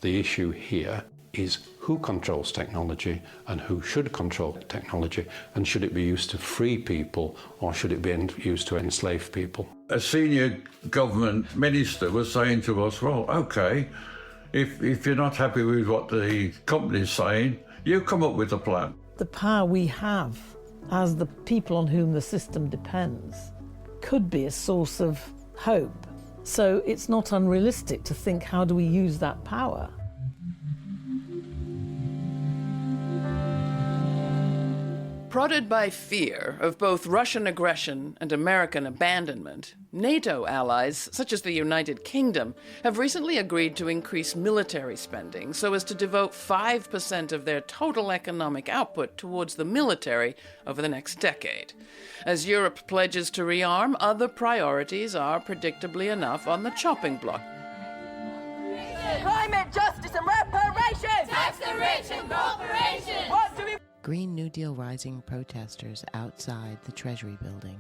The issue here is who controls technology and who should control technology, and should it be used to free people or should it be used to enslave people? A senior government minister was saying to us, well, OK, if you're not happy with what the company's saying, you come up with a plan. The power we have as the people on whom the system depends could be a source of hope. So it's not unrealistic to think, how do we use that power? Prodded by fear of both Russian aggression and American abandonment, NATO allies, such as the United Kingdom, have recently agreed to increase military spending so as to devote 5% of their total economic output towards the military over the next decade. As Europe pledges to rearm, other priorities are, predictably enough, on the chopping block. Climate justice and reparations! Tax the rich and corporations! What do we... Green New Deal rising protesters outside the Treasury building.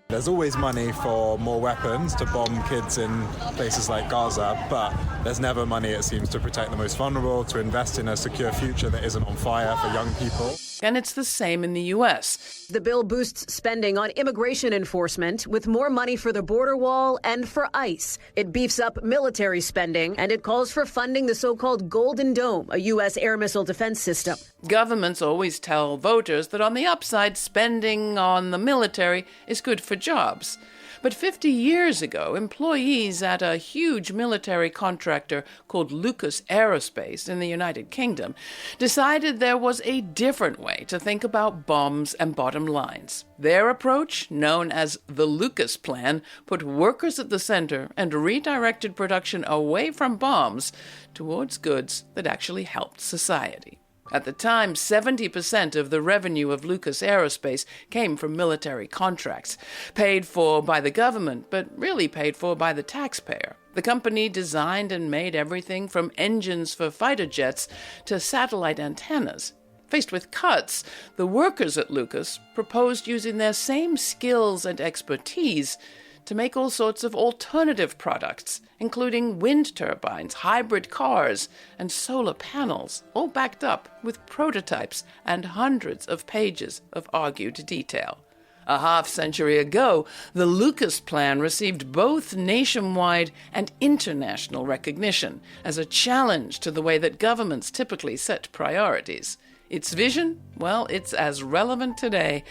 There's always money for more weapons to bomb kids in places like Gaza, but there's never money, it seems, to protect the most vulnerable, to invest in a secure future that isn't on fire for young people. And it's the same in the U.S. The bill boosts spending on immigration enforcement with more money for the border wall and for ICE. It beefs up military spending, and it calls for funding the so-called Golden Dome, a U.S. air missile defense system. Governments always tell voters that on the upside, spending on the military is good for jobs. But 50 years ago, employees at a huge military contractor called Lucas Aerospace in the United Kingdom decided there was a different way to think about bombs and bottom lines. Their approach, known as the Lucas Plan, put workers at the center and redirected production away from bombs towards goods that actually helped society. At the time, 70% of the revenue of Lucas Aerospace came from military contracts, paid for by the government, but really paid for by the taxpayer. The company designed and made everything from engines for fighter jets to satellite antennas. Faced with cuts, the workers at Lucas proposed using their same skills and expertise to make all sorts of alternative products, including wind turbines, hybrid cars, and solar panels, all backed up with prototypes and hundreds of pages of argued detail. A half-century ago, the Lucas Plan received both nationwide and international recognition as a challenge to the way that governments typically set priorities. Its vision, well, it's as relevant today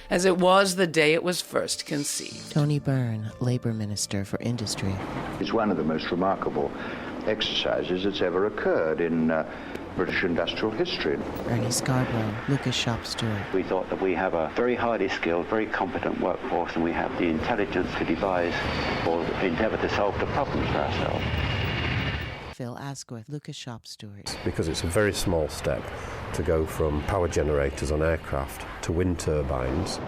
as it was the day it was first conceived. Tony Byrne, Labour Minister for Industry. It's one of the most remarkable exercises that's ever occurred in British industrial history. Ernie Scarborough, Lucas Shop Steward. We thought that we have a very highly skilled, very competent workforce, and we have the intelligence to devise or endeavour to solve the problems for ourselves. Phil Asquith, Lucas Shop Steward. Because it's a very small step to go from power generators on aircraft to wind turbines.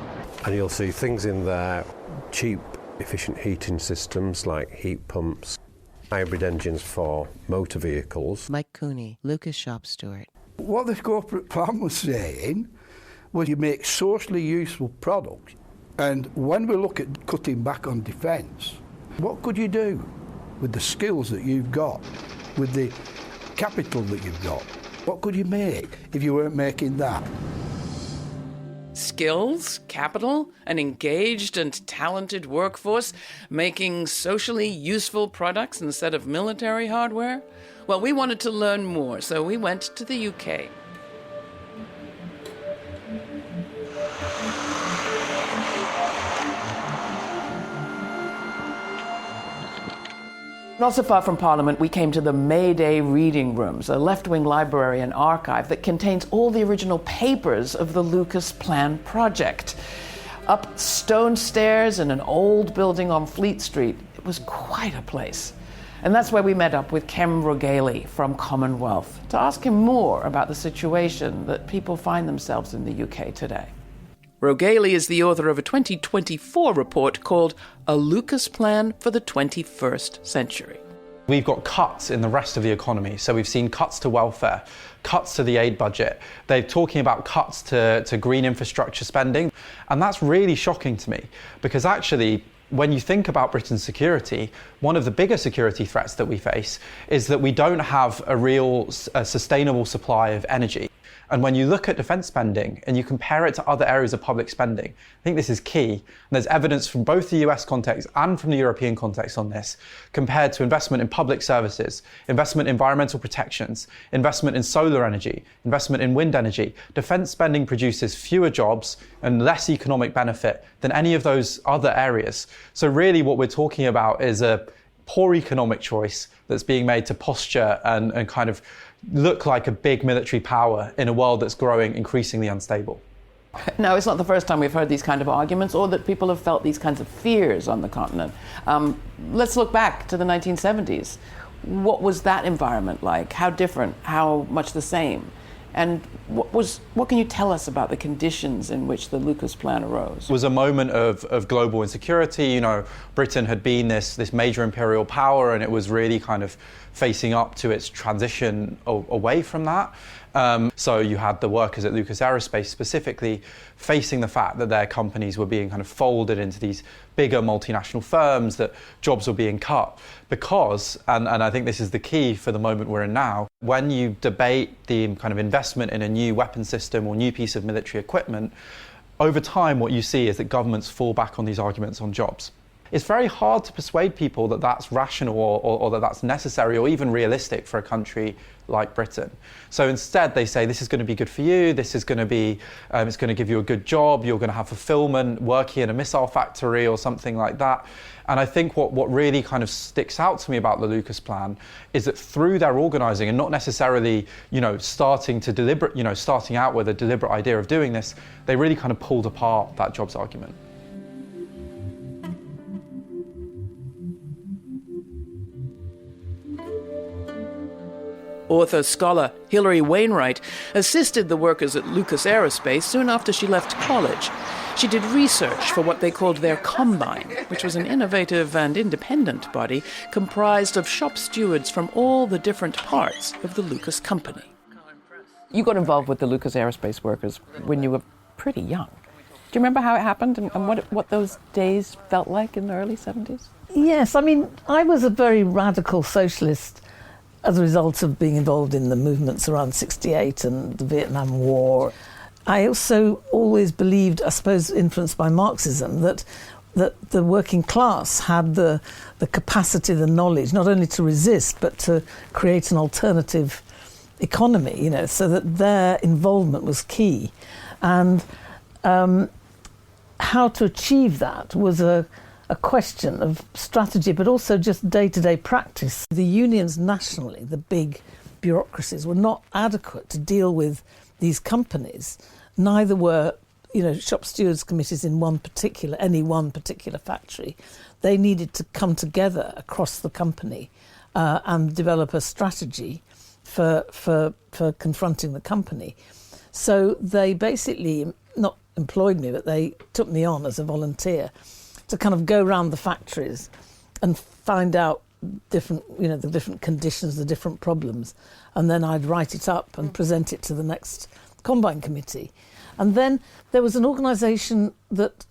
And you'll see things in there, cheap, efficient heating systems like heat pumps, hybrid engines for motor vehicles. Mike Cooney, Lucas Shop Steward. What the corporate plan was saying was you make socially useful products, and when we look at cutting back on defence, what could you do with the skills that you've got, with the capital that you've got? What could you make if you weren't making that? Skills, capital, an engaged and talented workforce, making socially useful products instead of military hardware? Well, we wanted to learn more, so we went to the UK. Not so far from Parliament, we came to the May Day reading rooms, a left-wing library and archive that contains all the original papers of the Lucas Plan project. Up stone stairs in an old building on Fleet Street, it was quite a place. And that's where we met up with Kem Rogaley from Commonwealth to ask him more about the situation that people find themselves in the UK today. Rogaley is the author of a 2024 report called A Lucas Plan for the 21st Century. We've got cuts in the rest of the economy. So we've seen cuts to welfare, cuts to the aid budget. They're talking about cuts to green infrastructure spending. And that's really shocking to me because actually When you think about Britain's security, one of the bigger security threats that we face is that we don't have a sustainable supply of energy. And when you look at defence spending and you compare it to other areas of public spending, I think this is key. And there's evidence from both the US context and from the European context on this, compared to investment in public services, investment in environmental protections, investment in solar energy, investment in wind energy. Defence spending produces fewer jobs and less economic benefit than any of those other areas. So really what we're talking about is a poor economic choice that's being made to posture and kind of look like a big military power in a world that's growing increasingly unstable. Now, it's not the first time we've heard these kind of arguments or that people have felt these kinds of fears on the continent. Let's look back to the 1970s. What was that environment like? How different? How much the same? And what can you tell us about the conditions in which the Lucas plan arose? It was a moment of global insecurity. You know, Britain had been this major imperial power, and it was really kind of facing up to its transition away from that. So you had the workers at Lucas Aerospace specifically facing the fact that their companies were being kind of folded into these bigger multinational firms, that jobs were being cut because, and I think this is the key for the moment we're in now, when you debate the kind of investment in a new weapon system or new piece of military equipment, over time what you see is that governments fall back on these arguments on jobs. It's very hard to persuade people that that's rational or that that's necessary or even realistic for a country like Britain. So instead they say this is going to be good for you, this is going to be, it's going to give you a good job, you're going to have fulfillment working in a missile factory or something like that. And I think what really kind of sticks out to me about the Lucas plan is that through their organising and not necessarily, starting out with a deliberate idea of doing this, they really kind of pulled apart that jobs argument. Author-scholar Hilary Wainwright assisted the workers at Lucas Aerospace soon after she left college. She did research for what they called their Combine, which was an innovative and independent body comprised of shop stewards from all the different parts of the Lucas company. You got involved with the Lucas Aerospace workers when you were pretty young. Do you remember how it happened and what those days felt like in the early 70s? Yes, I mean, I was a very radical socialist as a result of being involved in the movements around 68 and the Vietnam War. I also always believed, I suppose influenced by Marxism, that the working class had the capacity, the knowledge, not only to resist, but to create an alternative economy, so that their involvement was key. And how to achieve that was a question of strategy, but also just day-to-day practice. The unions nationally, the big bureaucracies, were not adequate to deal with these companies. Neither were, shop stewards committees in any one particular factory. They needed to come together across the company and develop a strategy for confronting the company. So they basically not employed me, but they took me on as a volunteer to kind of go around the factories and find out the different conditions, the different problems, and then I'd write it up and present it to the next Combine committee. And then there was an organisation,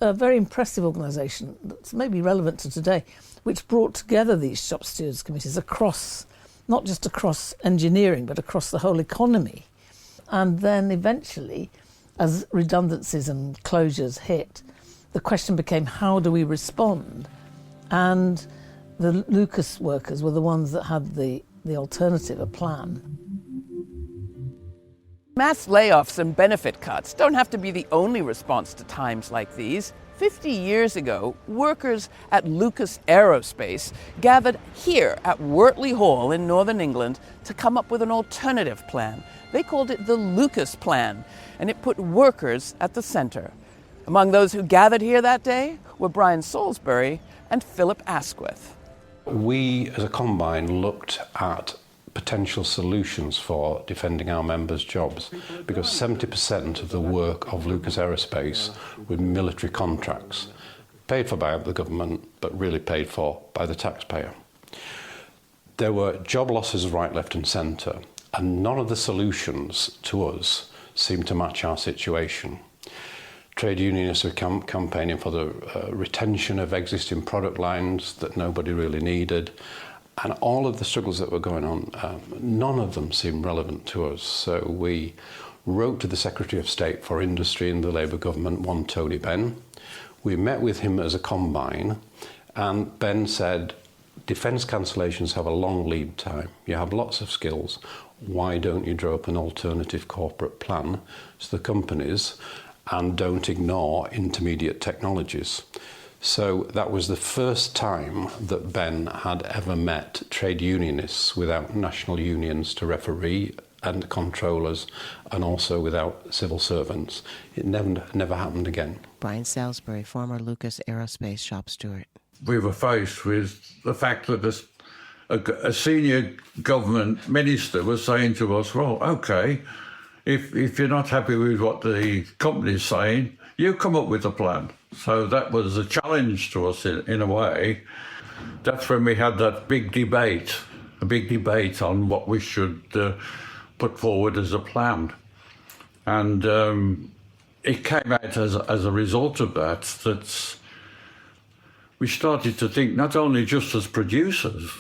a very impressive organisation that's maybe relevant to today, which brought together these shop stewards committees across, not just across engineering, but across the whole economy. And then eventually, as redundancies and closures hit, the question became, how do we respond? And the Lucas workers were the ones that had the alternative, a plan. Mass layoffs and benefit cuts don't have to be the only response to times like these. 50 years ago, workers at Lucas Aerospace gathered here at Wortley Hall in Northern England to come up with an alternative plan. They called it the Lucas Plan, and it put workers at the centre. Among those who gathered here that day were Brian Salisbury and Philip Asquith. We, as a Combine, looked at potential solutions for defending our members' jobs, because 70% of the work of Lucas Aerospace were military contracts, paid for by the government, but really paid for by the taxpayer. There were job losses right, left and centre, and none of the solutions to us seemed to match our situation. trade unionists were campaigning for the retention of existing product lines that nobody really needed. And all of the struggles that were going on, none of them seemed relevant to us. So we wrote to the Secretary of State for Industry in the Labour government, one Tony Benn. We met with him as a combine, and Ben said, defence cancellations have a long lead time. You have lots of skills. Why don't you draw up an alternative corporate plan to the companies and don't ignore intermediate technologies? So that was the first time that Ben had ever met trade unionists without national unions to referee and controllers, and also without civil servants. It never happened again. Brian Salisbury, former Lucas Aerospace shop steward. We were faced with the fact that a senior government minister was saying to us, well, OK, if you're not happy with what the company's saying, you come up with a plan. So that was a challenge to us in a way. That's when we had that big debate on what we should put forward as a plan. And it came out as a result of that we started to think not only just as producers,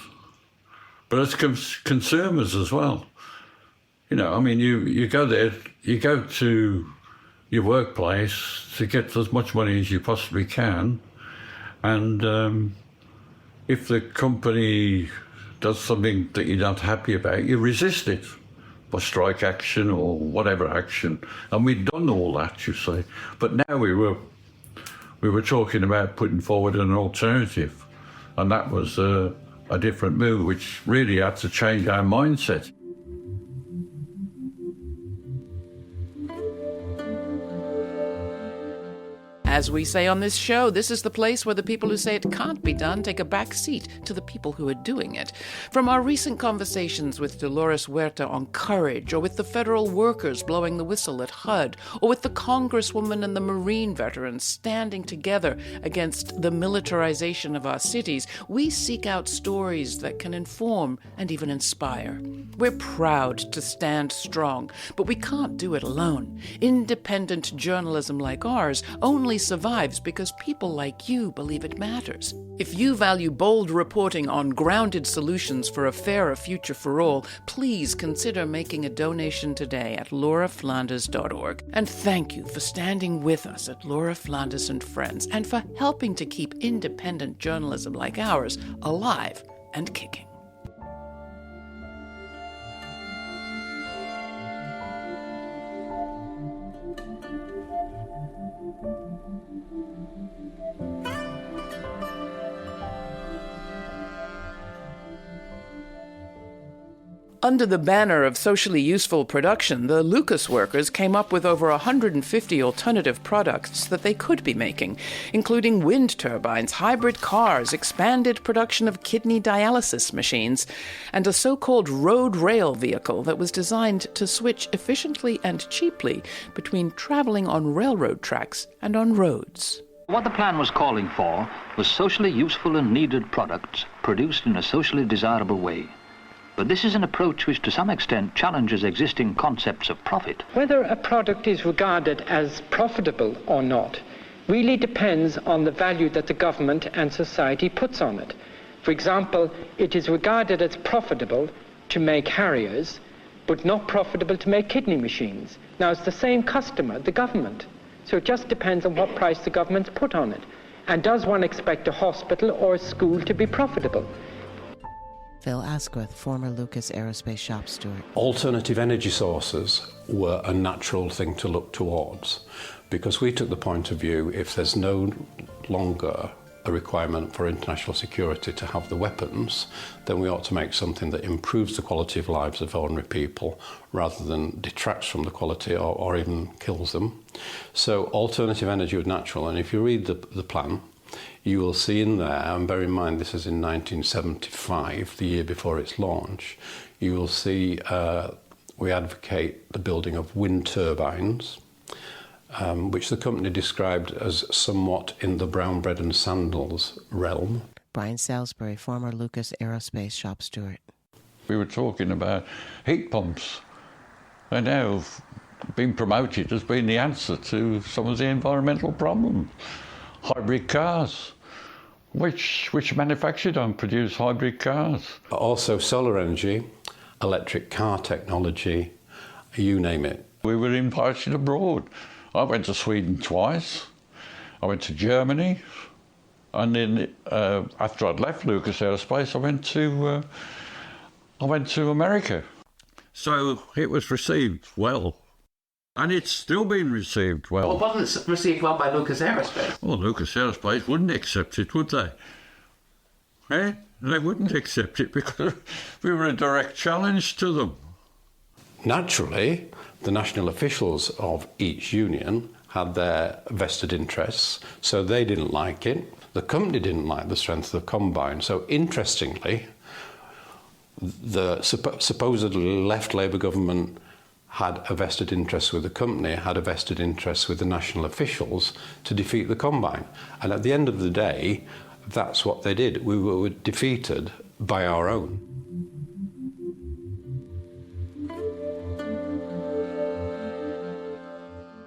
but as consumers as well. You know, I mean, you go there, you go to your workplace to get as much money as you possibly can, and if the company does something that you're not happy about, you resist it by strike action or whatever action. And we'd done all that, you see. But now we were talking about putting forward an alternative, and that was a different move, which really had to change our mindset. As we say on this show, this is the place where the people who say it can't be done take a back seat to the people who are doing it. From our recent conversations with Dolores Huerta on courage, or with the federal workers blowing the whistle at HUD, or with the congresswoman and the Marine veterans standing together against the militarization of our cities, we seek out stories that can inform and even inspire. We're proud to stand strong, but we can't do it alone. Independent journalism like ours only survives because people like you believe it matters. If you value bold reporting on grounded solutions for a fairer future for all, please consider making a donation today at lauraflanders.org. And thank you for standing with us at Laura Flanders and Friends, and for helping to keep independent journalism like ours alive and kicking. Under the banner of socially useful production, the Lucas workers came up with over 150 alternative products that they could be making, including wind turbines, hybrid cars, expanded production of kidney dialysis machines, and a so-called road rail vehicle that was designed to switch efficiently and cheaply between traveling on railroad tracks and on roads. What the plan was calling for was socially useful and needed products produced in a socially desirable way. But this is an approach which to some extent challenges existing concepts of profit. Whether a product is regarded as profitable or not really depends on the value that the government and society puts on it. For example, it is regarded as profitable to make Harriers, but not profitable to make kidney machines. Now, it's the same customer, the government. So it just depends on what price the government's put on it. And does one expect a hospital or a school to be profitable? Phil Asquith, former Lucas Aerospace shop steward. Alternative energy sources were a natural thing to look towards, because we took the point of view, if there's no longer a requirement for international security to have the weapons, then we ought to make something that improves the quality of lives of ordinary people rather than detracts from the quality or even kills them. So alternative energy was natural, and if you read the plan, you will see in there, and bear in mind this is in 1975, the year before its launch, you will see we advocate the building of wind turbines, which the company described as somewhat in the brown bread and sandals realm. Brian Salisbury, former Lucas Aerospace shop steward. We were talking about heat pumps. They're now been promoted as being the answer to some of the environmental problems. Hybrid cars. Which manufacturer don't produce hybrid cars? Also solar energy, electric car technology, you name it. We were invited abroad. I went to Sweden twice. I went to Germany. And then after I'd left Lucas Aerospace, I went to America. So it was received well. And it's still been received well. Well, wasn't it received well by Lucas Aerospace? Well, Lucas Aerospace wouldn't accept it, would they? Eh? They wouldn't accept it because we were a direct challenge to them. Naturally, the national officials of each union had their vested interests, so they didn't like it. The company didn't like the strength of the combine. So interestingly, the supposedly left Labour government had a vested interest with the company, had a vested interest with the national officials to defeat the combine. And at the end of the day, that's what they did. We were defeated by our own.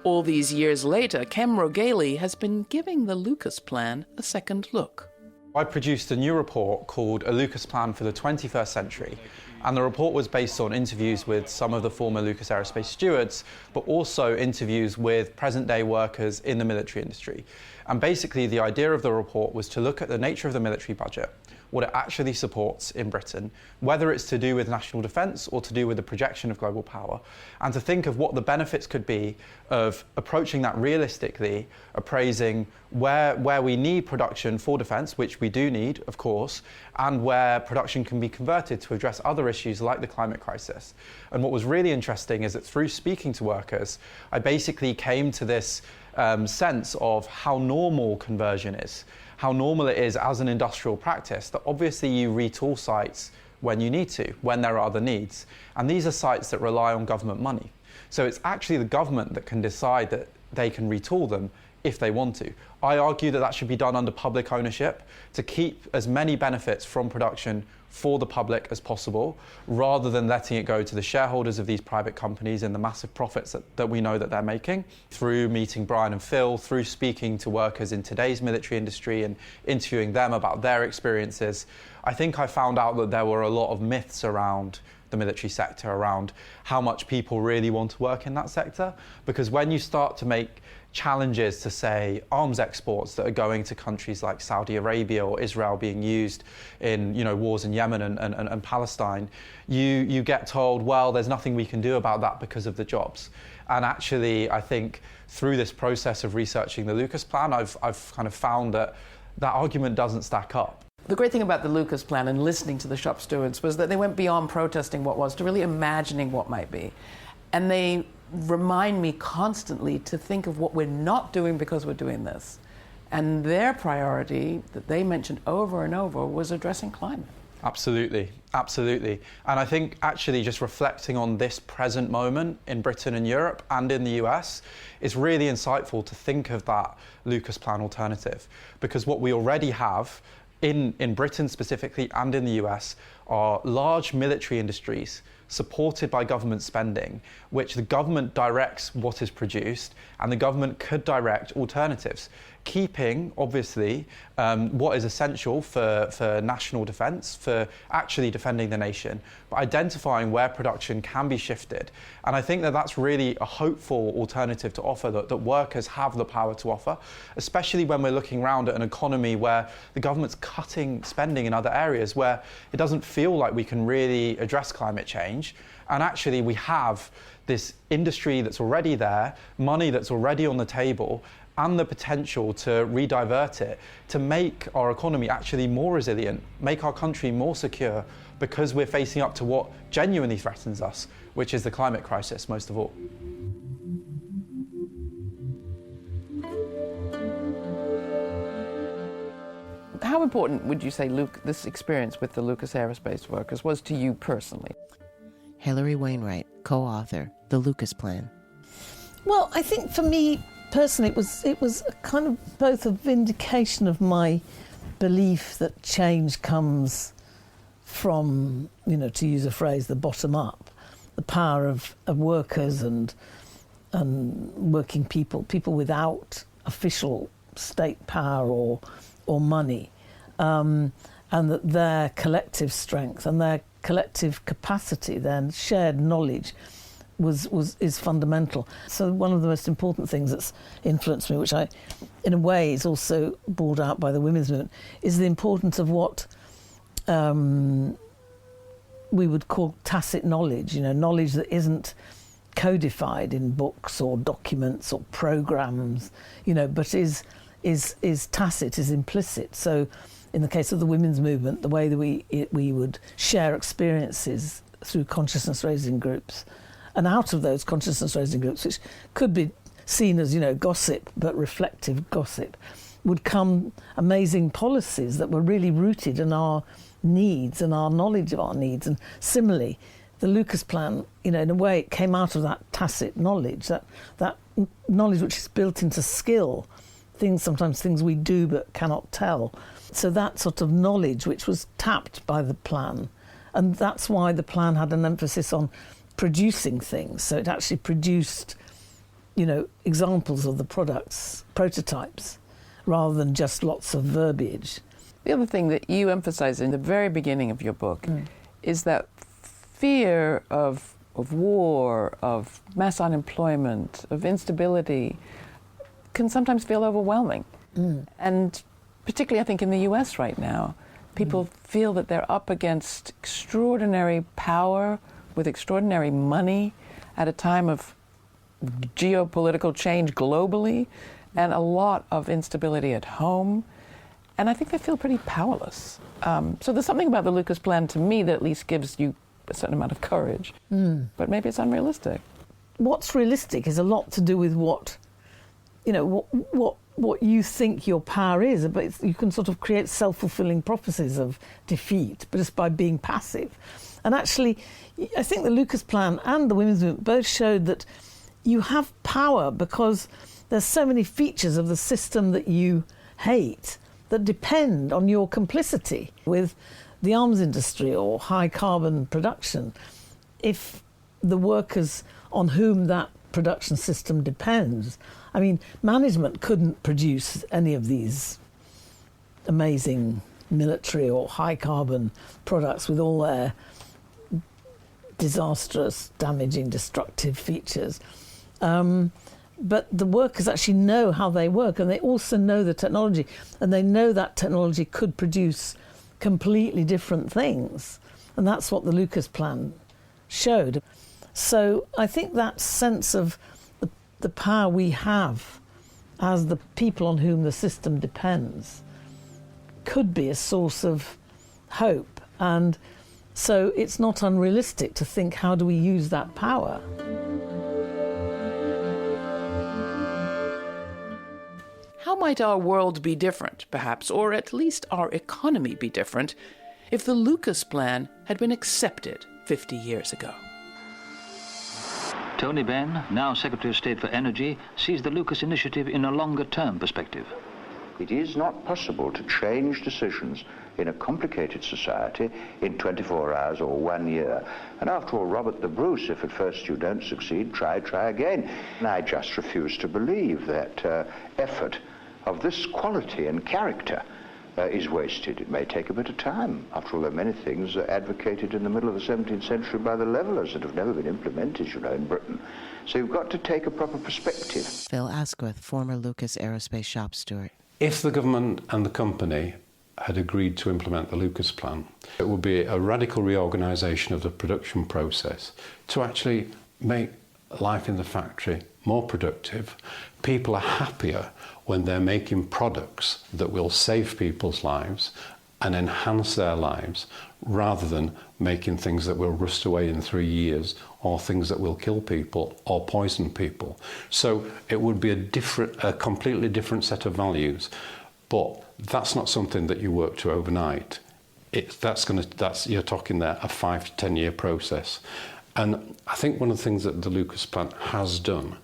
All these years later, Kem Rogaley has been giving the Lucas plan a second look. I produced a new report called A Lucas Plan for the 21st Century, and the report was based on interviews with some of the former Lucas Aerospace stewards, but also interviews with present-day workers in the military industry. And basically the idea of the report was to look at the nature of the military budget, what it actually supports in Britain, whether it's to do with national defence or to do with the projection of global power, and to think of what the benefits could be of approaching that realistically, appraising where we need production for defence, which we do need, of course, and where production can be converted to address other issues like the climate crisis. And what was really interesting is that through speaking to workers, I basically came to this sense of how normal conversion is, how normal it is as an industrial practice, that obviously you retool sites when you need to, when there are other needs. And these are sites that rely on government money. So it's actually the government that can decide that they can retool them if they want to. I argue that that should be done under public ownership to keep as many benefits from production for the public as possible, rather than letting it go to the shareholders of these private companies and the massive profits that we know that they're making. Through meeting Brian and Phil, through speaking to workers in today's military industry and interviewing them about their experiences, I think I found out that there were a lot of myths around the military sector, around how much people really want to work in that sector. Because when you start to make challenges to, say, arms exports that are going to countries like Saudi Arabia or Israel being used in, wars in Yemen and Palestine, you get told, well, there's nothing we can do about that because of the jobs. And actually, I think through this process of researching the Lucas plan, I've kind of found that argument doesn't stack up. The great thing about the Lucas plan and listening to the shop stewards was that they went beyond protesting what was to really imagining what might be. And they remind me constantly to think of what we're not doing because we're doing this. And their priority that they mentioned over and over was addressing climate. Absolutely, absolutely. And I think actually just reflecting on this present moment in Britain and Europe and in the US is really insightful to think of that Lucas plan alternative. Because what we already have in Britain specifically and in the US are large military industries supported by government spending, which the government directs what is produced, and the government could direct alternatives, keeping, obviously, what is essential for national defence, for actually defending the nation, but identifying where production can be shifted. And I think that that's really a hopeful alternative to offer, that workers have the power to offer, especially when we're looking around at an economy where the government's cutting spending in other areas, where it doesn't feel like we can really address climate change. And actually we have this industry that's already there, money that's already on the table, and the potential to re-divert it, to make our economy actually more resilient, make our country more secure, because we're facing up to what genuinely threatens us, which is the climate crisis, most of all. How important would you say, Luke, this experience with the Lucas Aerospace workers was to you personally? Hilary Wainwright, co-author, The Lucas Plan. Well, I think for me personally, it was a kind of both a vindication of my belief that change comes from, to use a phrase, the bottom up, the power of workers and and working people without official state power or money, and that their collective strength and their collective capacity, their shared knowledge is fundamental. So one of the most important things that's influenced me, which I, in a way, is also brought out by the women's movement, is the importance of what we would call tacit knowledge, knowledge that isn't codified in books or documents or programs, but is tacit, is implicit. So in the case of the women's movement, the way that we would share experiences through consciousness-raising groups, and out of those consciousness-raising groups, which could be seen as, gossip, but reflective gossip, would come amazing policies that were really rooted in our needs and our knowledge of our needs. And similarly, the Lucas Plan, in a way, it came out of that tacit knowledge, that knowledge which is built into skill, sometimes things we do but cannot tell. So that sort of knowledge which was tapped by the plan. And that's why the plan had an emphasis on producing things. So it actually produced, examples of the products, prototypes, rather than just lots of verbiage. The other thing that you emphasize in the very beginning of your book is that fear of war, of mass unemployment, of instability can sometimes feel overwhelming. And particularly, I think, in the US right now, people feel that they're up against extraordinary power with extraordinary money at a time of geopolitical change globally and a lot of instability at home. And I think they feel pretty powerless. So there's something about the Lucas Plan, to me, that at least gives you a certain amount of courage. But maybe it's unrealistic. What's realistic is a lot to do with what you think your power is. But you can sort of create self-fulfilling prophecies of defeat, but it's by being passive. And actually, I think the Lucas Plan and the women's movement both showed that you have power because there's so many features of the system that you hate that depend on your complicity with the arms industry or high carbon production. If the workers on whom that production system depends, management couldn't produce any of these amazing military or high carbon products with all their disastrous, damaging, destructive features. But the workers actually know how they work, and they also know the technology, and they know that technology could produce completely different things. And that's what the Lucas Plan showed. So I think that sense of the power we have as the people on whom the system depends could be a source of hope. And so it's not unrealistic to think, how do we use that power? How might our world be different, perhaps, or at least our economy be different, if the Lucas Plan had been accepted 50 years ago? Tony Benn, now Secretary of State for Energy, sees the Lucas Initiative in a longer-term perspective. It is not possible to change decisions in a complicated society in 24 hours or 1 year. And after all, Robert the Bruce, if at first you don't succeed, try again. And I just refuse to believe that effort of this quality and character is wasted. It may take a bit of time. After all, there are many things advocated in the middle of the 17th century by the levelers that have never been implemented, in Britain. So you've got to take a proper perspective. Phil Asquith, former Lucas Aerospace shop steward. If the government and the company had agreed to implement the Lucas Plan, it would be a radical reorganisation of the production process to actually make life in the factory more productive. People are happier when they're making products that will save people's lives and enhance their lives, rather than making things that will rust away in 3 years, or things that will kill people or poison people. So it would be a completely different set of values. But that's not something that you work to overnight. You're talking there a 5 to 10 year process. And I think one of the things that the Lucas Plan has done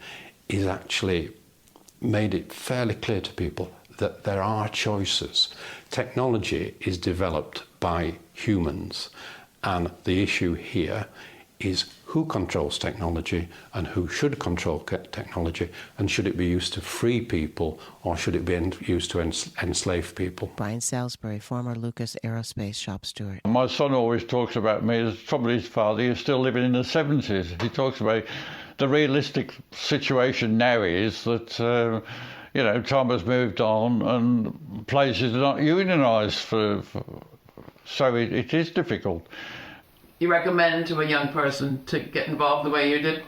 is actually made it fairly clear to people that there are choices. Technology is developed by humans, and the issue here is who controls technology and who should control technology, and should it be used to free people or should it be used to enslave people? Brian Salisbury, former Lucas Aerospace shop steward. My son always talks about me as probably his father. He was still living in the 70s. He talks about the realistic situation now is that, time has moved on and places are not unionised so it is difficult. You recommend to a young person to get involved the way you did?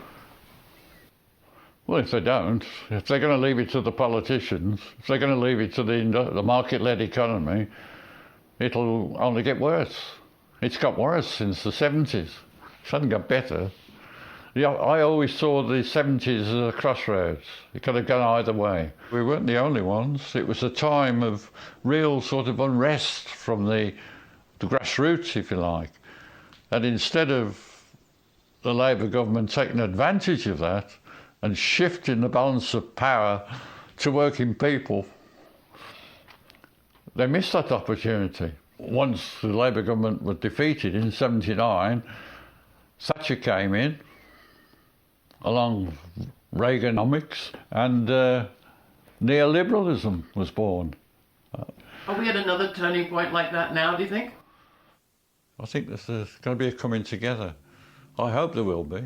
Well, if they don't, if they're going to leave it to the politicians, if they're going to leave it to the market-led economy, it'll only get worse. It's got worse since the 70s. It hasn't got better. I always saw the 70s as a crossroads. It could have gone either way. We weren't the only ones. It was a time of real sort of unrest from the grassroots, if you like. And instead of the Labour government taking advantage of that and shifting the balance of power to working people, they missed that opportunity. Once the Labour government was defeated in '79, Thatcher came in, along Reaganomics, and neoliberalism was born. Are we at another turning point like that now, do you think? I think there's going to be a coming together. I hope there will be.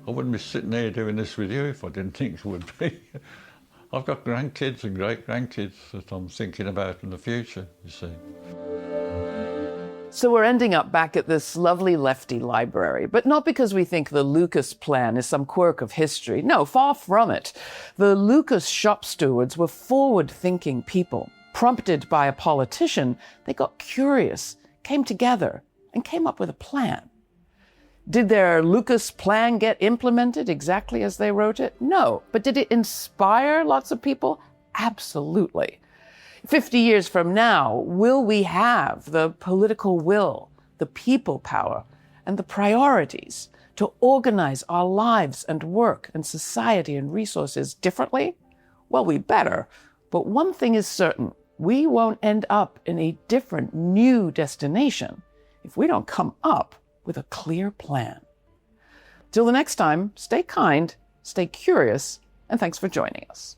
I wouldn't be sitting here doing this with you if I didn't think there would be. I've got grandkids and great-grandkids that I'm thinking about in the future, you see. So we're ending up back at this lovely lefty library, but not because we think the Lucas plan is some quirk of history. No, far from it. The Lucas shop stewards were forward-thinking people. Prompted by a politician, they got curious, came together, and came up with a plan. Did their Lucas plan get implemented exactly as they wrote it? No. But did it inspire lots of people? Absolutely. 50 years from now, will we have the political will, the people power, and the priorities to organize our lives and work and society and resources differently? Well, we better. But one thing is certain. We won't end up in a different, new destination if we don't come up with a clear plan. Till the next time, stay kind, stay curious, and thanks for joining us.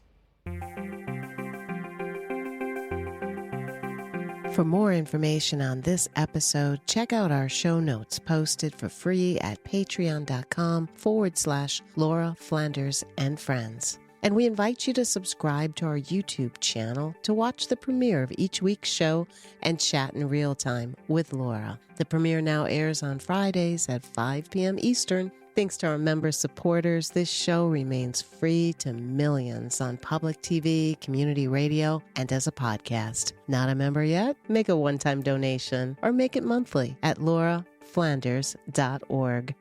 For more information on this episode, check out our show notes posted for free at patreon.com/Laura Flanders and Friends. And we invite you to subscribe to our YouTube channel to watch the premiere of each week's show and chat in real time with Laura. The premiere now airs on Fridays at 5 p.m. Eastern. Thanks to our member supporters, this show remains free to millions on public TV, community radio, and as a podcast. Not a member yet? Make a one-time donation or make it monthly at lauraflanders.org.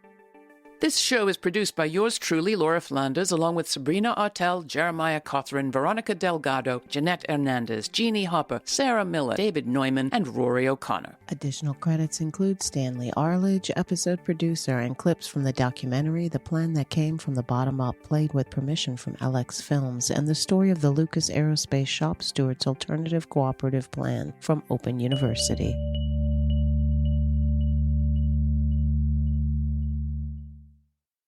This show is produced by yours truly, Laura Flanders, along with Sabrina Artel, Jeremiah Cothran, Veronica Delgado, Jeanette Hernandez, Jeannie Hopper, Sarah Miller, David Neumann, and Rory O'Connor. Additional credits include Stanley Arledge, episode producer, and clips from the documentary The Plan That Came from the Bottom Up, played with permission from LX Films, and the story of the Lucas Aerospace shop stewards' alternative cooperative plan from Open University.